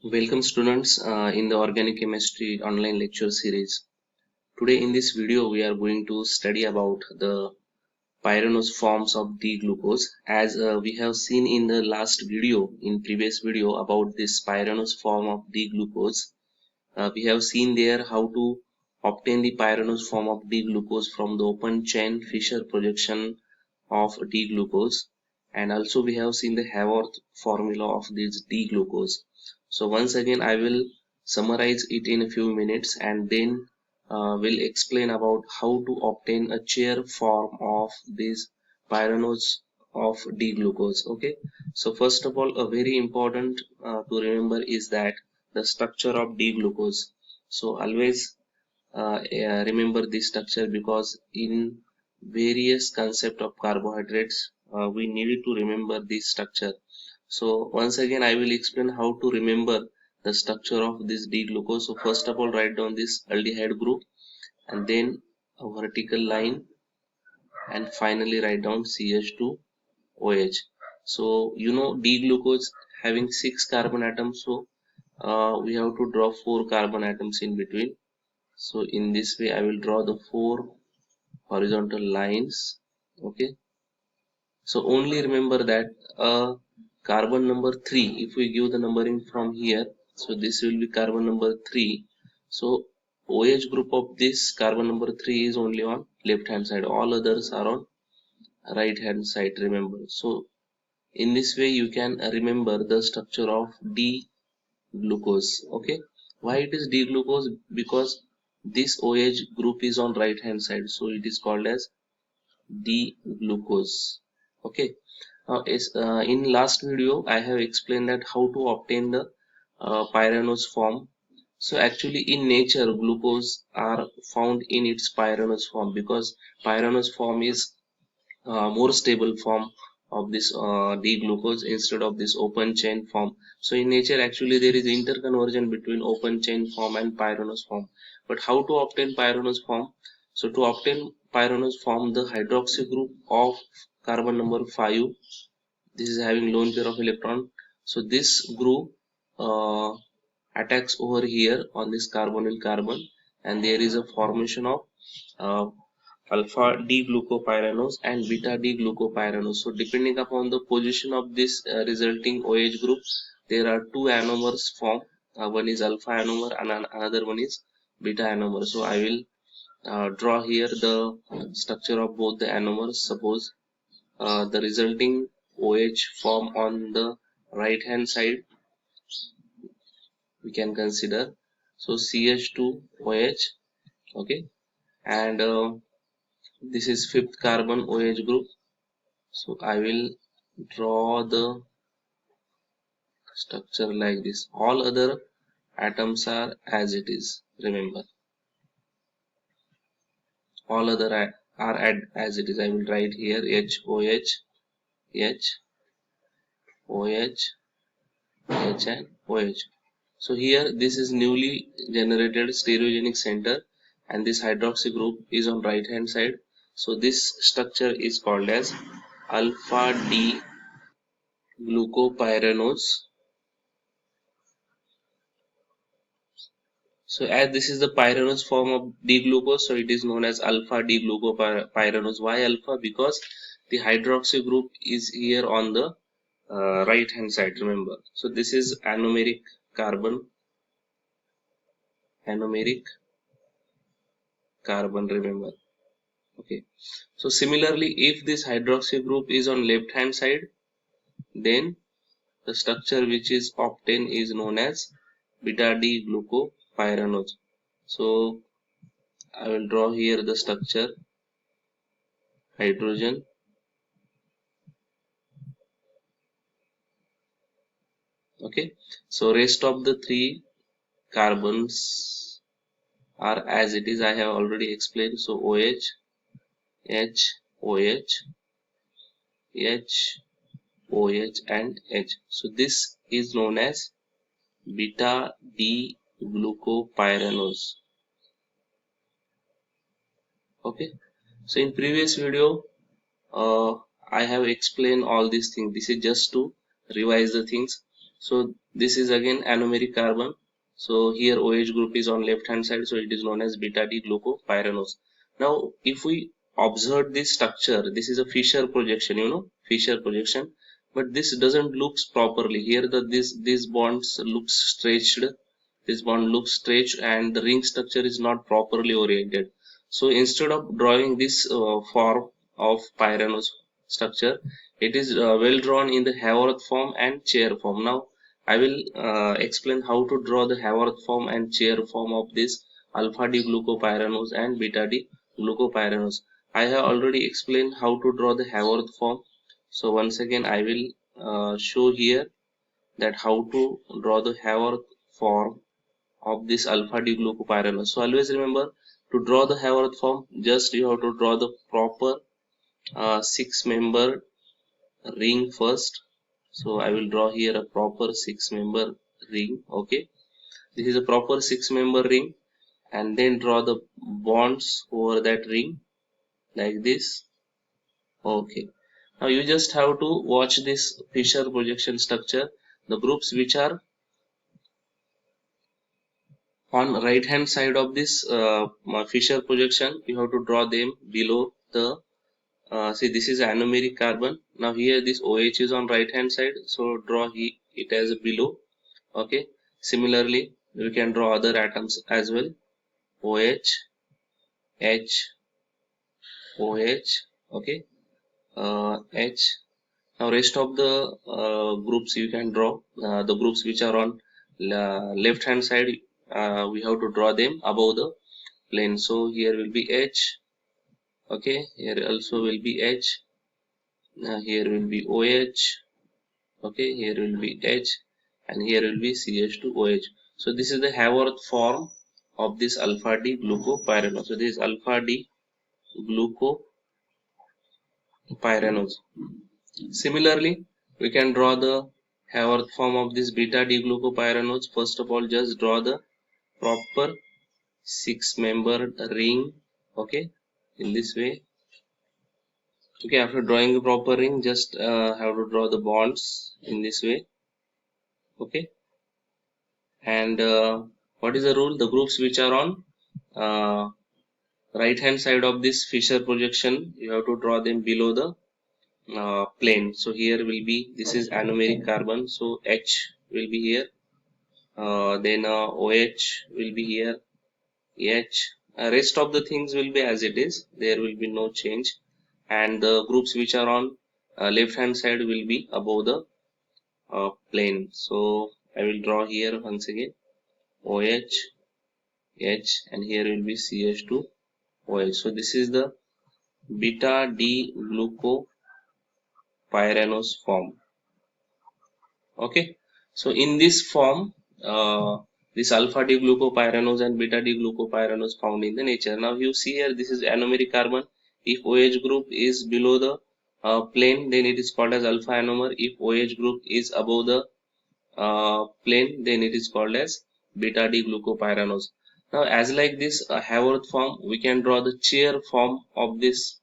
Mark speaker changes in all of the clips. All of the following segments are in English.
Speaker 1: Welcome students in the organic chemistry online lecture series. Today in this video we are going to study about the pyranose forms of D-glucose as we have seen in the last video, in previous video about this pyranose form of D-glucose. We have seen there how to obtain the pyranose form of D-glucose from the open chain Fischer projection of D-glucose, and also we have seen the Haworth formula of this D-glucose. So once again I will summarize it in a few minutes and then will explain about how to obtain a chair form of this pyranose of D-glucose. Okay, so first of all, a very important to remember is that the structure of D-glucose. So always remember this structure, because in various concept of carbohydrates we needed to remember this structure. So once again I will explain how to remember the structure of this D-glucose. So first of all, write down this aldehyde group and then a vertical line, and finally write down CH2OH. So you know D-glucose having 6 carbon atoms, so we have to draw 4 carbon atoms in between. So in this way I will draw the 4 horizontal lines. Okay, so only remember that carbon number 3, if we give the numbering from here, so this will be carbon number 3. So OH group of this carbon number 3 is only on left hand side, all others are on right hand side, remember. So in this way you can remember the structure of D glucose. Okay, why it is D glucose? Because this OH group is on right hand side, so it is called as D glucose. Okay, in last video I have explained that how to obtain the pyranose form. So actually in nature glucose are found in its pyranose form, because pyranose form is more stable form of this D-glucose instead of this open chain form. So in nature actually there is interconversion between open chain form and pyranose form. But how to obtain pyranose form? So to obtain pyranose form, the hydroxy group of carbon number 5, this is having lone pair of electron. So this group uh, attacks over here on this carbonyl carbon, and there is a formation of uh, alpha D-glucopyranose and beta D-glucopyranose. So depending upon the position of this resulting OH group, there are two anomers formed. One is alpha anomer and another one is beta anomer. So I will draw here the structure of both the anomers. Suppose the resulting OH form on the right hand side, we can consider so CH2OH. Okay, and this is fifth carbon OH group. So I will draw the structure like this. All other atoms are as it is, remember, all other are as it is. I will write here HOH, H, OH, H and OH. So here this is newly generated stereogenic center, and this hydroxy group is on right hand side. So this structure is called as alpha D glucopyranose. So as this is the pyranose form of D-glucose, so it is known as alpha D-glucopyranose. Why alpha? Because the hydroxy group is here on the right hand side, remember. So this is anomeric carbon, anomeric carbon, remember. Okay. So similarly, if this hydroxy group is on left hand side, then the structure which is obtained is known as beta D-glucopyranose. So I will draw here the structure: hydrogen, okay. So rest of the three carbons are as it is, I have already explained. So OH, H, OH, H, OH and H. So this is known as beta D glucopyranose. Okay, so in previous video I have explained all these things. This is just to revise the things. So this is again anomeric carbon. So here OH group is on left hand side, so it is known as beta D glucopyranose. Now if we observe this structure, this is a Fischer projection, Fischer projection, but this doesn't looks properly. Here these bonds looks stretched, this bond looks stretched, and the ring structure is not properly oriented. So instead of drawing this form of pyranose structure, it is well drawn in the Haworth form and chair form. Now I will explain how to draw the Haworth form and chair form of this alpha D glucopyranose and beta D glucopyranose. I have already explained how to draw the Haworth form. So once again I will show here that how to draw the Haworth form of this alpha D glucopyranose. So always remember, to draw the Haworth form, just you have to draw the proper 6-member ring first. So I will draw here a proper 6-member ring. Okay, this is a proper 6-member ring, and then draw the bonds over that ring like this. Okay, now you just have to watch this Fischer projection structure. The groups which are on right hand side of this Fischer projection, you have to draw them below the see, this is anomeric carbon. Now here this OH is on right hand side, so draw it as below. Okay, similarly we can draw other atoms as well. OH, H, OH, okay, H. Now rest of the groups you can draw, the groups which are on left hand side, we have to draw them above the plane. So here will be H, okay, here also will be H, here will be OH, okay, here will be H, and here will be CH2OH. So this is the Haworth form of this alpha D glucopyranose. So this is alpha D glucopyranose. Similarly, we can draw the Haworth form of this beta D glucopyranose. First of all, just draw the proper 6-membered ring, okay, in this way. Okay, after drawing the proper ring, just have to draw the bonds in this way. Okay, and what is the rule? The groups which are on right hand side of this Fischer projection, you have to draw them below the plane. So here will be, this is anomeric carbon, so H will be here, then OH will be here, H, rest of the things will be as it is, there will be no change, and the groups which are on left hand side will be above the plane. So I will draw here once again OH, H, and here will be CH2OH. So this is the beta D glucopyranose form. Okay, so in this form, this alpha D glucopyranose and beta D glucopyranose found in the nature. Now you see here, this is anomeric carbon. If OH group is below the plane, then it is called as alpha anomer. If OH group is above the plane, then it is called as beta D glucopyranose. Now as like this Haworth form, we can draw the chair form of this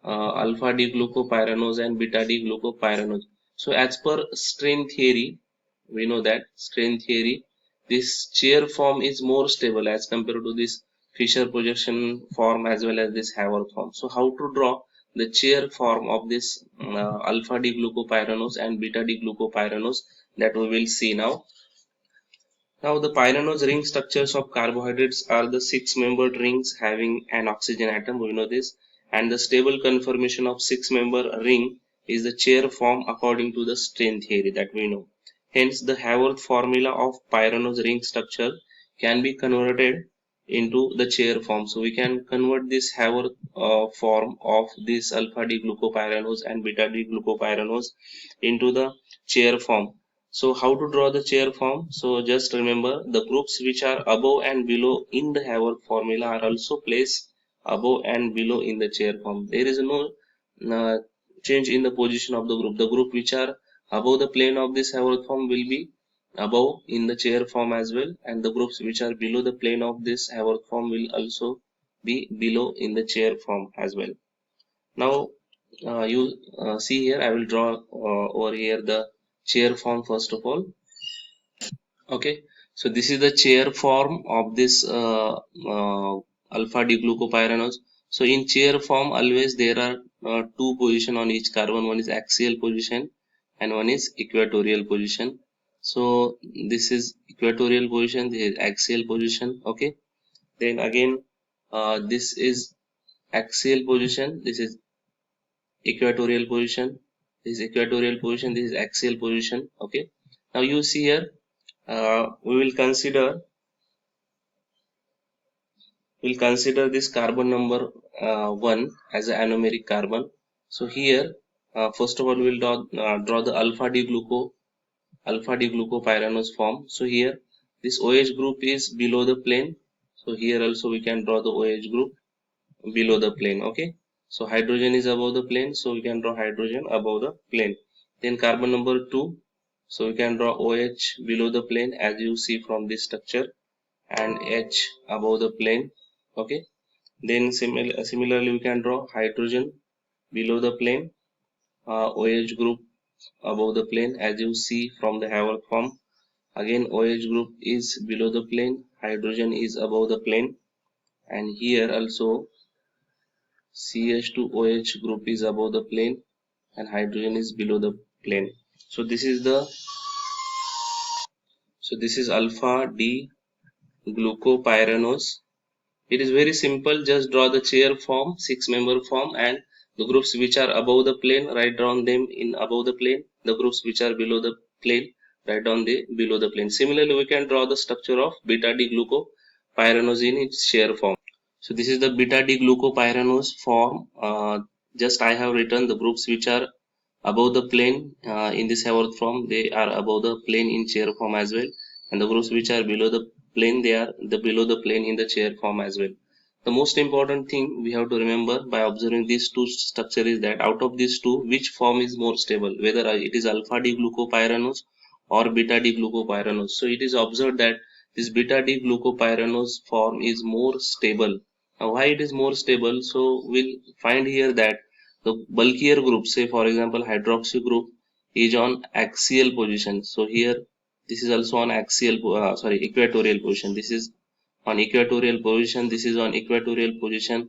Speaker 1: alpha D glucopyranose and beta D glucopyranose. So as per strain theory, we know that strain theory, this chair form is more stable as compared to this Fischer projection form as well as this Haworth form. So how to draw the chair form of this alpha D glucopyranose and beta D glucopyranose, that we will see now. Now the pyranose ring structures of carbohydrates are the 6-membered rings having an oxygen atom, we know this, and the stable conformation of 6-member ring is the chair form according to the strain theory that we know. Hence the Haworth formula of pyranose ring structure can be converted into the chair form. So we can convert this Haworth form of this alpha D glucopyranose and beta D glucopyranose into the chair form. So how to draw the chair form? So just remember, the groups which are above and below in the Haworth formula are also placed above and below in the chair form. There is no change in the position of the group. The group which are above the plane of this Haworth form will be above in the chair form as well, and the groups which are below the plane of this Haworth form will also be below in the chair form as well. Now you see here, I will draw over here the chair form first of all. Okay, so this is the chair form of this alpha D-glucopyranose. So in chair form, always there are two position on each carbon. One is axial position and one is equatorial position. So this is equatorial position, this is axial position. Okay, then again this is axial position, this is equatorial position, this is equatorial position, this is axial position. Okay, now you see here we will consider this carbon number 1 as an anomeric carbon. So here first of all we will draw the alpha D glucopyranose form. So here this OH group is below the plane, so here also we can draw the OH group below the plane. Okay, so hydrogen is above the plane, so we can draw hydrogen above the plane. Then carbon number 2, so we can draw OH below the plane as you see from this structure, and H above the plane. Okay, then similarly we can draw hydrogen below the plane, OH group above the plane as you see from the Haworth form. Again OH group is below the plane, hydrogen is above the plane, and here also CH2OH group is above the plane and hydrogen is below the plane. So this is alpha D glucopyranose. It is very simple, just draw the chair form, 6-member form, and the groups which are above the plane, write down them in above the plane. The groups which are below the plane, write down the below the plane. Similarly, we can draw the structure of beta D glucopyranose in its chair form. So this is the beta D glucopyranose form. Just I have written the groups which are above the plane in this Haworth form, they are above the plane in chair form as well, and the groups which are below the plane, they are below the plane in the chair form as well. The most important thing we have to remember by observing these two structure is that out of these two, which form is more stable, whether it is alpha D glucopyranose or beta D glucopyranose. So it is observed that this beta D glucopyranose form is more stable. Now why it is more stable? So we'll find here that the bulkier group, say for example hydroxy group, is on axial position. So here this is also on equatorial position. This is on equatorial position, this is on equatorial position,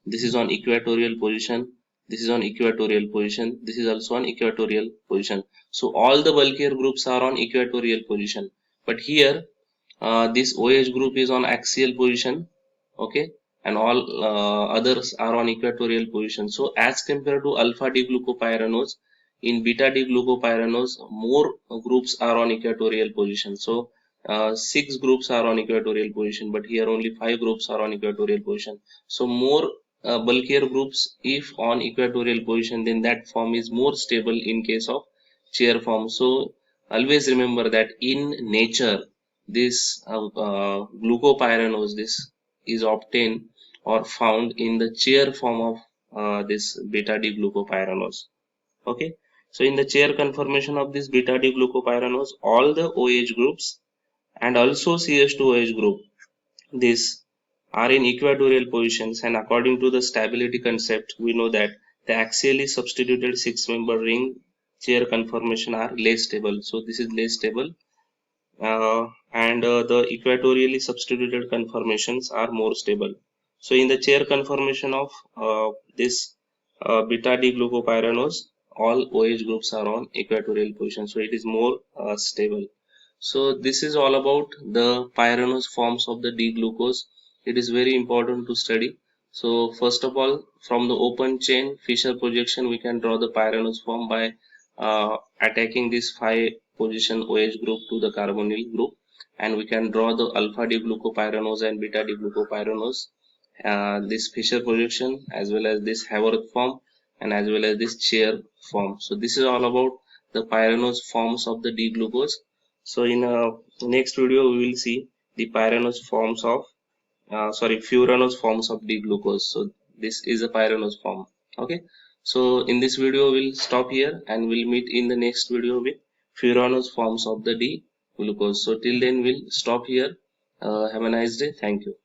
Speaker 1: this is on equatorial position, this is on equatorial position, this is also on equatorial position. So all the bulkier groups are on equatorial position, but here this OH group is on axial position. Okay, and all others are on equatorial position. So as compared to alpha D glucopyranose, in beta D glucopyranose more groups are on equatorial position. So 6 groups are on equatorial position, but here only 5 groups are on equatorial position. So more bulkier groups if on equatorial position, then that form is more stable in case of chair form. So always remember that in nature this glucopyranose, this is obtained or found in the chair form of this beta D glucopyranose. Okay, so in the chair conformation of this beta D glucopyranose, all the OH groups and also CH2OH group, these are in equatorial positions, and according to the stability concept, we know that the axially substituted 6-member ring chair conformation are less stable. So this is less stable, and the equatorially substituted conformations are more stable. So in the chair conformation of this beta D glucopyranose, all OH groups are on equatorial position, so it is more stable. So this is all about the pyranose forms of the D-glucose. It is very important to study. So first of all, from the open chain Fischer projection, we can draw the pyranose form by attacking this 5 position OH group to the carbonyl group, and we can draw the alpha D glucopyranose and beta D glucopyranose, this Fischer projection, as well as this Haworth form, and as well as this chair form. So this is all about the pyranose forms of the D glucose. So in next video we will see the pyranose forms of furanose forms of D glucose. So this is a pyranose form. Okay, so in this video we'll stop here and we'll meet in the next video with furanose forms of the D glucose. So till then we'll stop here. Have a nice day. Thank you.